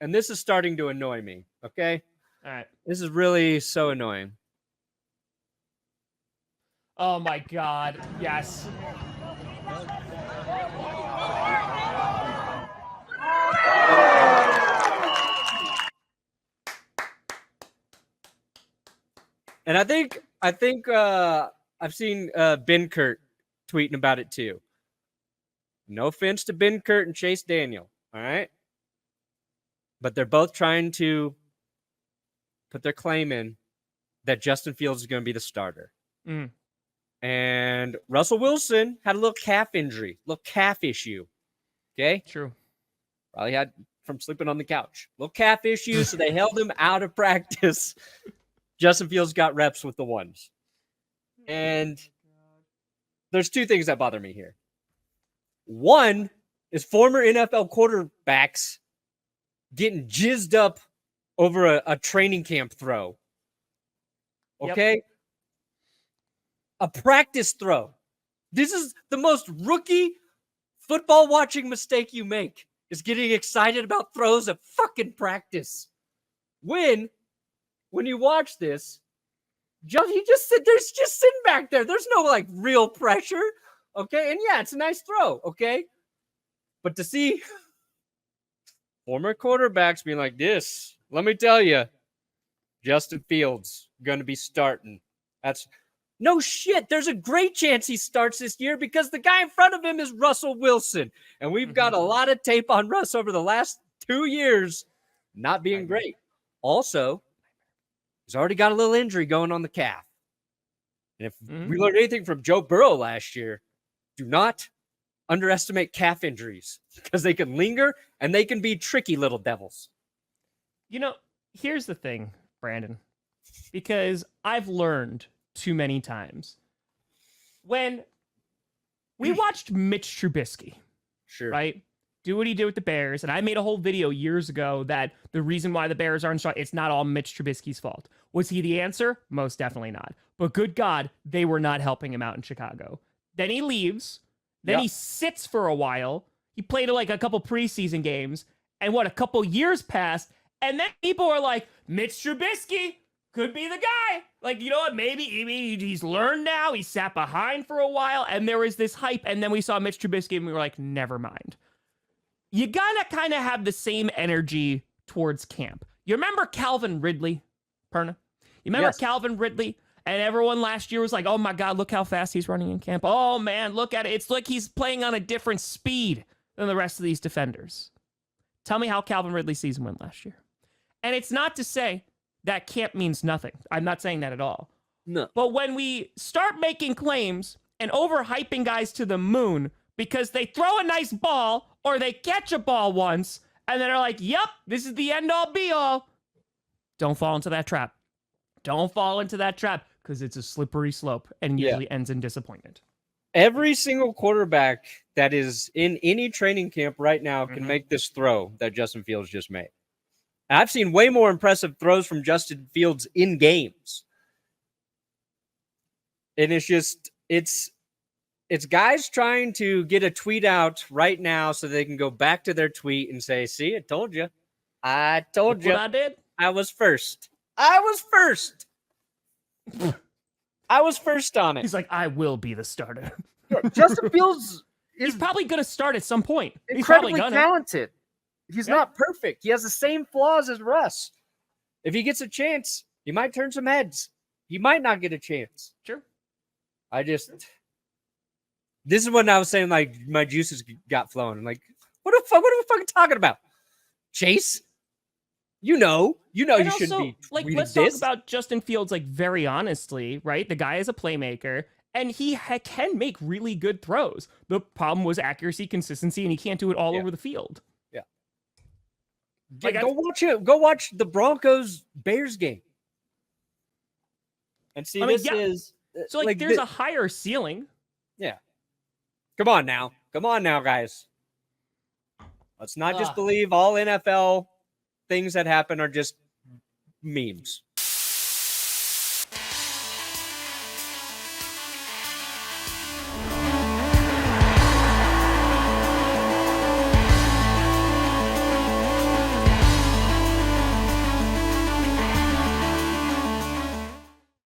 and this is starting to annoy me, okay? All right. This is really so annoying. Oh, my God. Yes. And I think I've seen Ben Kurt tweeting about it too. No offense to Ben Kurt and Chase Daniel, all right? But they're both trying to put their claim in that Justin Fields is going to be the starter. Mm. And Russell Wilson had a little calf injury, little calf issue. Okay? True. Probably had from sleeping on the couch. Little calf issue, so they held him out of practice. Justin Fields got reps with the ones. And there's two things that bother me here. One is former NFL quarterbacks getting jizzed up over a training camp throw. Okay? Yep. A practice throw. This is the most rookie football watching mistake you make, is getting excited about throws at fucking practice. When you watch this, he just said there's just sitting back there. There's no like real pressure. Okay. And yeah, it's a nice throw. Okay. But to see former quarterbacks being like this, let me tell you, Justin Fields going to be starting. That's no shit. There's a great chance he starts this year because the guy in front of him is Russell Wilson. And we've got a lot of tape on Russ over the last 2 years not being great. Also, he's already got a little injury going on the calf. And if we learned anything from Joe Burrow last year, do not underestimate calf injuries because they can linger and they can be tricky little devils. You know, here's the thing, Brandon, because I've learned too many times. When we watched Mitch Trubisky, right, do what he did with the Bears, and I made a whole video years ago that the reason why the Bears aren't strong, it's not all Mitch Trubisky's fault. Was he the answer? Most definitely not. But good God, they were not helping him out in Chicago. Then he leaves. Then he sits for a while. He played like a couple preseason games. And a couple years passed. And then people are like, Mitch Trubisky could be the guy. Like, you know what? Maybe he's learned now. He sat behind for a while. And there was this hype. And then we saw Mitch Trubisky and we were like, never mind. You gotta kind of have the same energy towards camp. You remember Calvin Ridley, Perna? You remember Calvin Ridley? And everyone last year was like, oh my God, look how fast he's running in camp. Oh man, look at it. It's like he's playing on a different speed than the rest of these defenders. Tell me how Calvin Ridley's season went last year. And it's not to say that camp means nothing. I'm not saying that at all. No. But when we start making claims and overhyping guys to the moon because they throw a nice ball or they catch a ball once and then they're like, yep, this is the end all be all. Don't fall into that trap. Don't fall into that trap because it's a slippery slope and usually ends in disappointment. Every single quarterback that is in any training camp right now can make this throw that Justin Fields just made. I've seen way more impressive throws from Justin Fields in games. And it's just, it's guys trying to get a tweet out right now so they can go back to their tweet and say, see, I told you. I told you. What I did? I was first. I was first. I was first on it. He's like, I will be the starter. Justin Fields he's probably going to start at some point. Incredibly talented. He's not perfect. He has the same flaws as Russ. If he gets a chance, he might turn some heads. He might not get a chance. Sure. This is when I was saying, like, my juices got flowing. I'm like, what are we fucking talking about? Chase? You know you shouldn't be like, let's talk about Justin Fields, like, very honestly, right? The guy is a playmaker, and he can make really good throws. The problem was accuracy, consistency, and he can't do it all over the field. Yeah. Like, go watch the Broncos-Bears game. And see, So, like, there's a higher ceiling. Yeah. Come on now, guys. Let's not just believe all NFL things that happen are just memes.